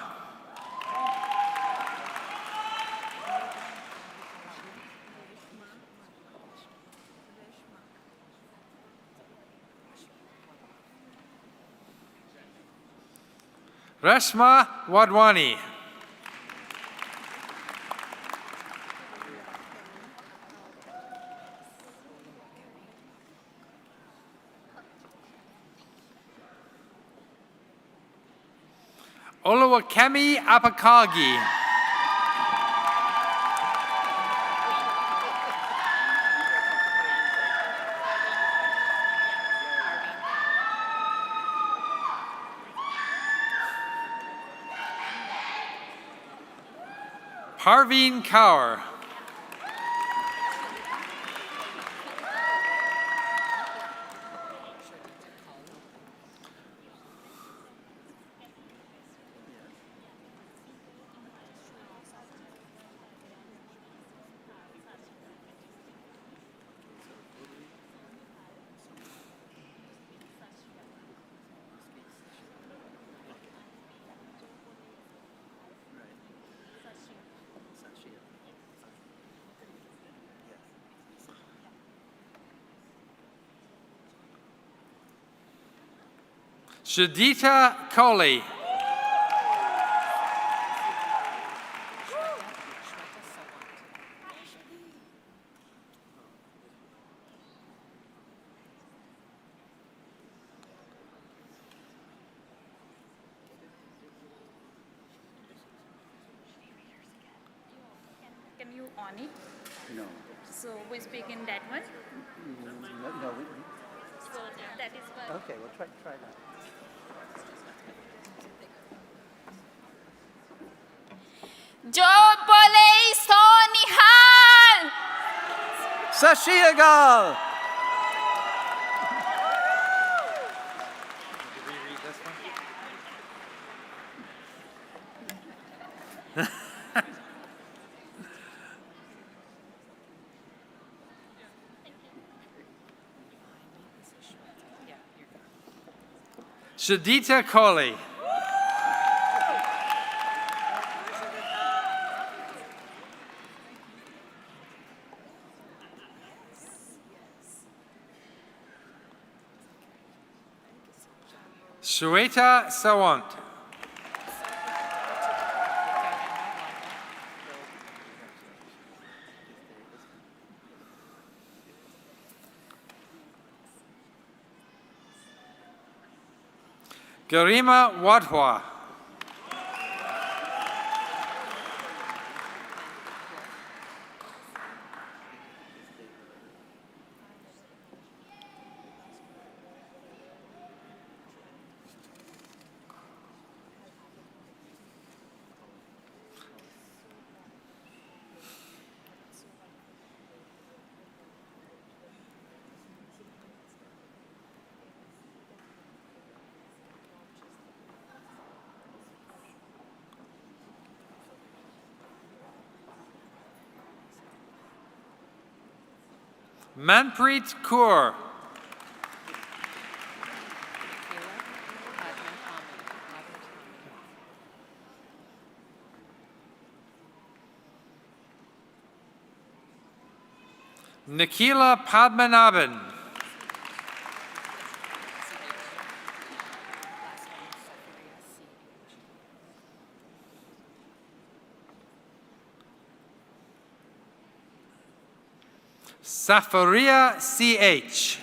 [SPEAKER 4] Rashma Wadwani. Olawakemi Apakagi. Parveen Kaur. Shadita Kohli.
[SPEAKER 6] Can you on it?
[SPEAKER 1] No.
[SPEAKER 6] So we speak in that one.
[SPEAKER 1] No.
[SPEAKER 6] So that is what.
[SPEAKER 1] Okay, we'll try that.
[SPEAKER 6] Jo bole so nihal.
[SPEAKER 1] Sashiagal!
[SPEAKER 4] Shadita Kohli. Shweta Sawant. Garima Wadhwa. Manpreet Kaur. Nikila Padmanabhan. Safaria C.H.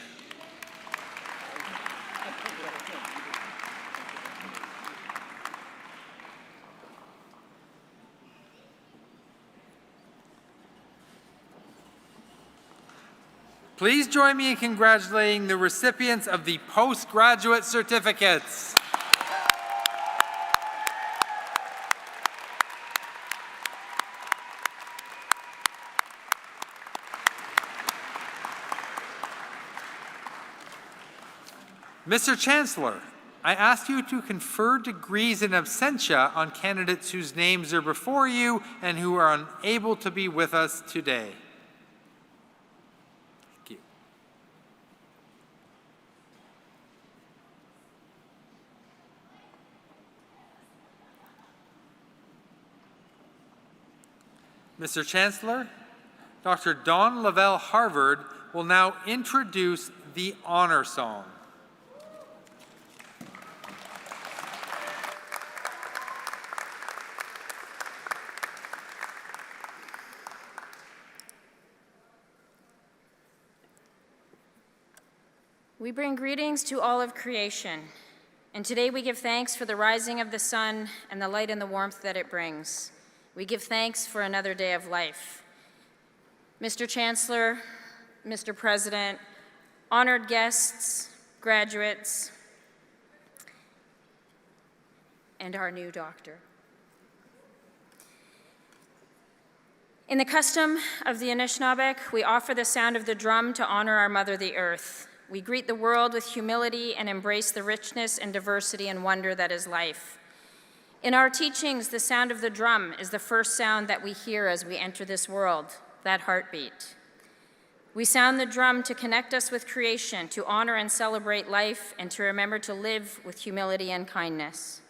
[SPEAKER 4] Please join me in congratulating the recipients of the postgraduate certificates. Mr. Chancellor, I ask you to confer degrees in absentia on candidates whose names are before you and who are unable to be with us today. Thank you. Mr. Chancellor, Dr. Dawn Lavelle Harvard will now introduce the honor song.
[SPEAKER 7] We bring greetings to all of creation, and today we give thanks for the rising of the sun and the light and the warmth that it brings. We give thanks for another day of life. Mr. Chancellor, Mr. President, honored guests, graduates, and our new doctor. In the custom of the Anishinaabeg, we offer the sound of the drum to honor our mother, the earth. We greet the world with humility and embrace the richness and diversity and wonder that is life. In our teachings, the sound of the drum is the first sound that we hear as we enter this world, that heartbeat. We sound the drum to connect us with creation, to honor and celebrate life, and to remember to live with humility and kindness.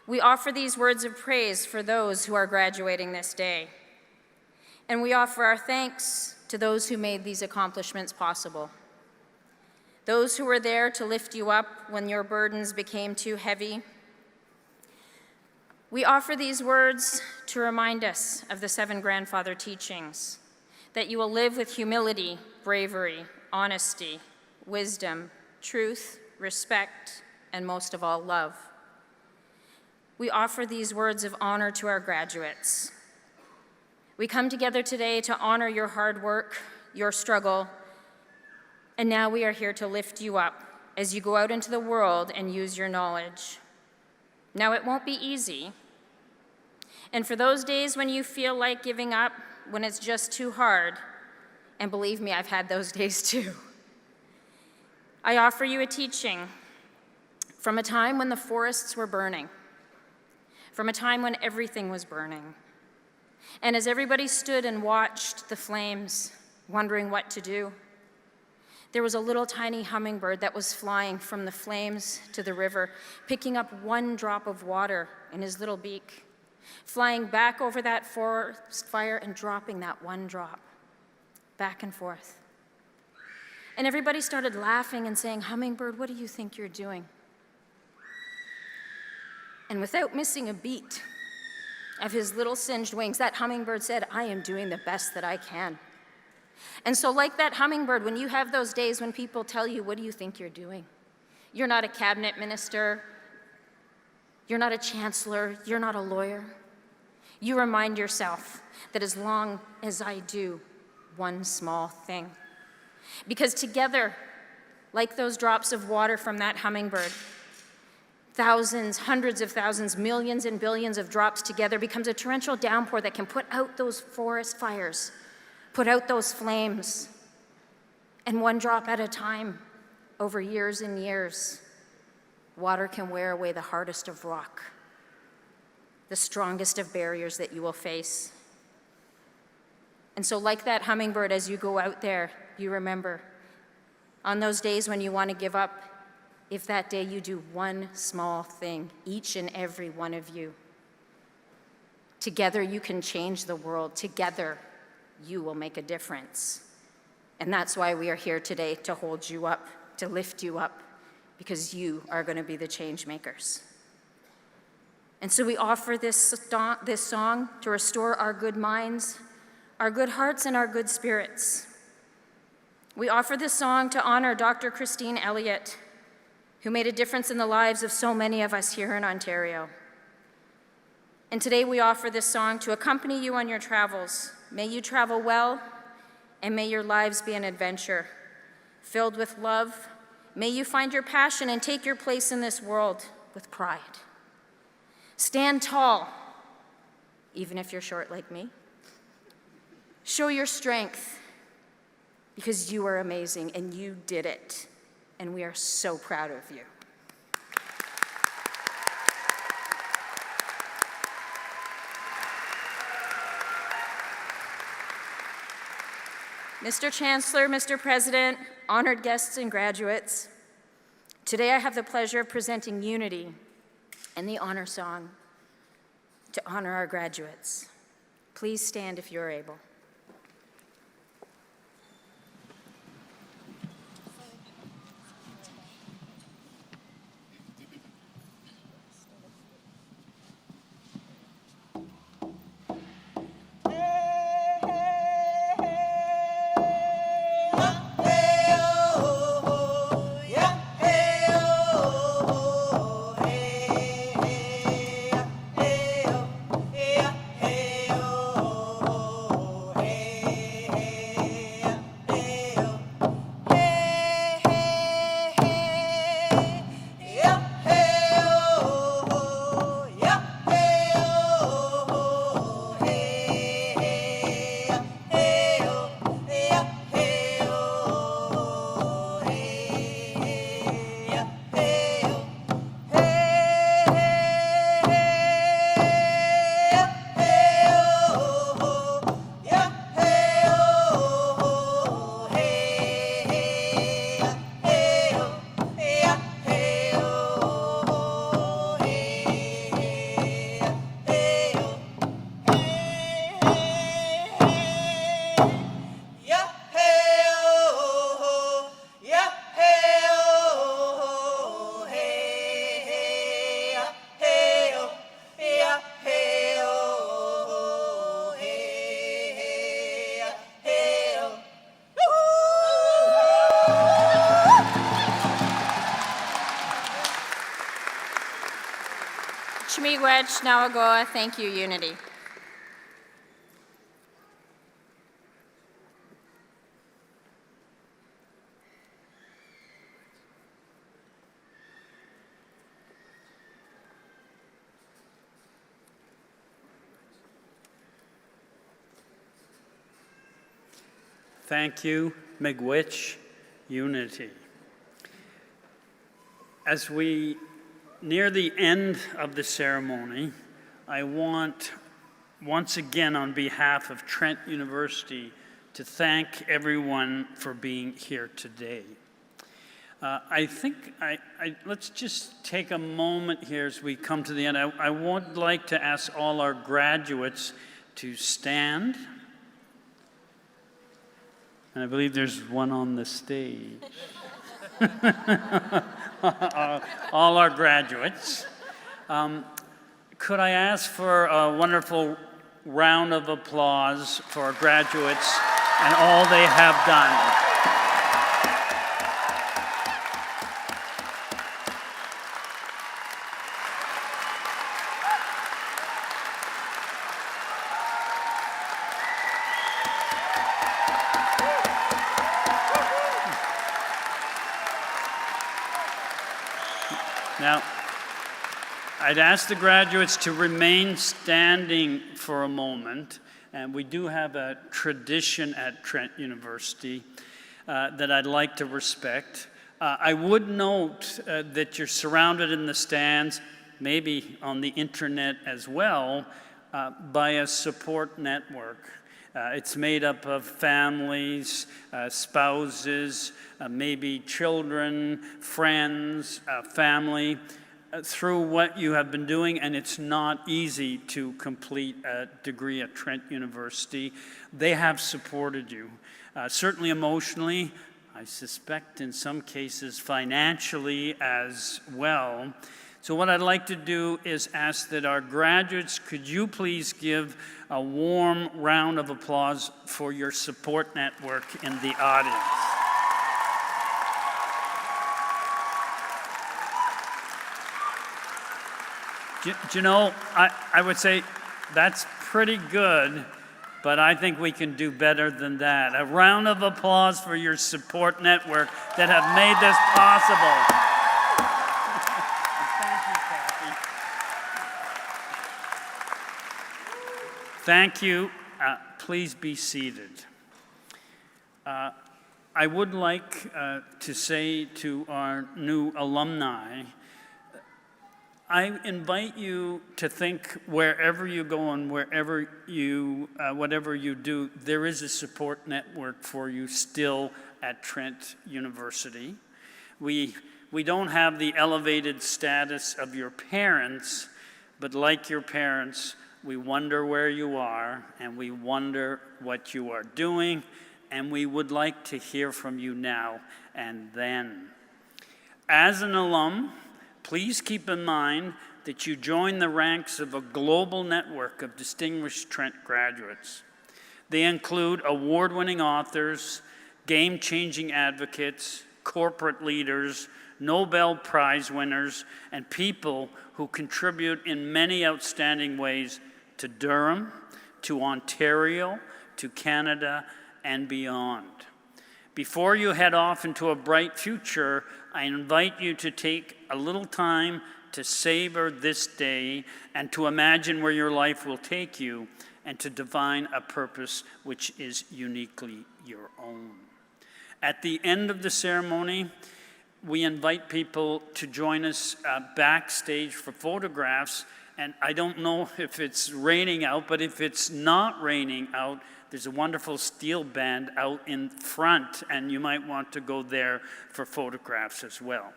[SPEAKER 7] We offer these words of praise for those who are graduating this day. And we offer our thanks to those who made these accomplishments possible. those who were there to lift you up when your burdens became too heavy. We offer these words to remind us of the 7 grandfather teachings, that you will live with humility, bravery, honesty, wisdom, truth, respect, and most of all, love. We offer these words of honor to our graduates. We come together today to honor your hard work, your struggle, and now we are here to lift you up as you go out into the world and use your knowledge. Now, it won't be easy. And for those days when you feel like giving up, when it's just too hard, and believe me, I've had those days too, I offer you a teaching from a time when the forests were burning, from a time when everything was burning. And as everybody stood and watched the flames, wondering what to do, there was a little tiny hummingbird that was flying from the flames to the river, picking up one drop of water in his little beak, flying back over that forest fire and dropping that one drop, back and forth. And everybody started laughing and saying, "Hummingbird, what do you think you're doing?" And without missing a beat of his little singed wings, that hummingbird said, "I am doing the best that I can." And so like that hummingbird, when you have those days when people tell you, "What do you think you're doing?" You're not a cabinet minister, you're not a chancellor, you're not a lawyer. You remind yourself that as long as I do one small thing, because together, like those drops of water from that hummingbird, thousands, hundreds of thousands, millions and billions of drops together becomes a torrential downpour that can put out those forest fires, put out those flames. And one drop at a time, over years and years, water can wear away the hardest of rock, the strongest of barriers that you will face. And so like that hummingbird, as you go out there, you remember, on those days when you want to give up, if that day you do one small thing, each and every one of you, together you can change the world. Together you will make a difference. And that's why we are here today, to hold you up, to lift you up, because you are going to be the change makers. And so we offer this song to restore our good minds, our good hearts, and our good spirits. We offer this song to honor Dr. Christine Elliott, who made a difference in the lives of so many of us here in Ontario. And today we offer this song to accompany you on your travels. May you travel well, and may your lives be an adventure filled with love. May you find your passion and take your place in this world with pride. Stand tall, even if you're short like me. Show your strength, because you are amazing and you did it, and we are so proud of you. Mr. Chancellor, Mr. President, honored guests and graduates, today I have the pleasure of presenting Unity and the honor song to honor our graduates. Please stand if you're able. miigwech, nawagoa, thank you, Unity.
[SPEAKER 2] Thank you, miigwech, Unity. As we near the end of the ceremony, I want, once again, on behalf of Trent University, to thank everyone for being here today. I think let's just take a moment here as we come to the end. I would like to ask all our graduates to stand. And I believe there's one on the stage. All our graduates. Could I ask for a wonderful round of applause for our graduates and all they have done? Now, I'd ask the graduates to remain standing for a moment, and we do have a tradition at Trent University that I'd like to respect. I would note that you're surrounded in the stands, maybe on the internet as well, by a support network. It's made up of families, spouses, maybe children, friends, family, through what you have been doing, and it's not easy to complete a degree at Trent University. They have supported you, certainly emotionally, I suspect in some cases financially as well. So what I'd like to do is ask that our graduates, could you please give a warm round of applause for your support network in the audience. Do you know, I would say that's pretty good, but I think we can do better than that. A round of applause for your support network that have made this possible. Thank you. Please be seated. I would like to say to our new alumni, I invite you to think wherever you go and wherever you, whatever you do, there is a support network for you still at Trent University. We don't have the elevated status of your parents, but like your parents, we wonder where you are, and we wonder what you are doing, and we would like to hear from you now and then. As an alum, please keep in mind that you join the ranks of a global network of distinguished Trent graduates. They include award-winning authors, game-changing advocates, corporate leaders, Nobel Prize winners, and people who contribute in many outstanding ways to Durham, to Ontario, to Canada, and beyond. Before you head off into a bright future, I invite you to take a little time to savor this day and to imagine where your life will take you and to define a purpose which is uniquely your own. At the end of the ceremony, we invite people to join us backstage for photographs. And I don't know if it's raining out, but if it's not raining out, there's a wonderful steel band out in front, and you might want to go there for photographs as well.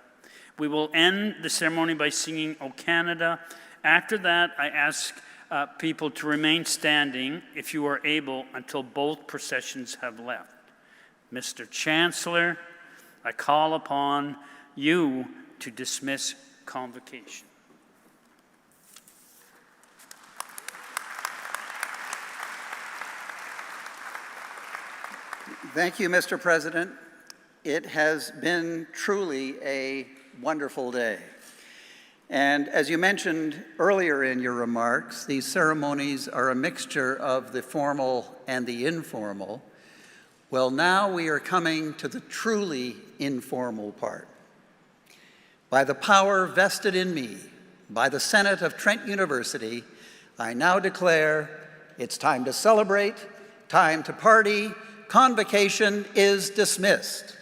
[SPEAKER 2] We will end the ceremony by singing O Canada. After that, I ask people to remain standing, if you are able, until both processions have left. Mr. Chancellor, I call upon you to dismiss Convocation.
[SPEAKER 1] Thank you, Mr. President. It has been truly a wonderful day. And as you mentioned earlier in your remarks, these ceremonies are a mixture of the formal and the informal. Well, now we are coming to the truly informal part. By the power vested in me by the Senate of Trent University, I now declare it's time to celebrate, time to party. Convocation is dismissed.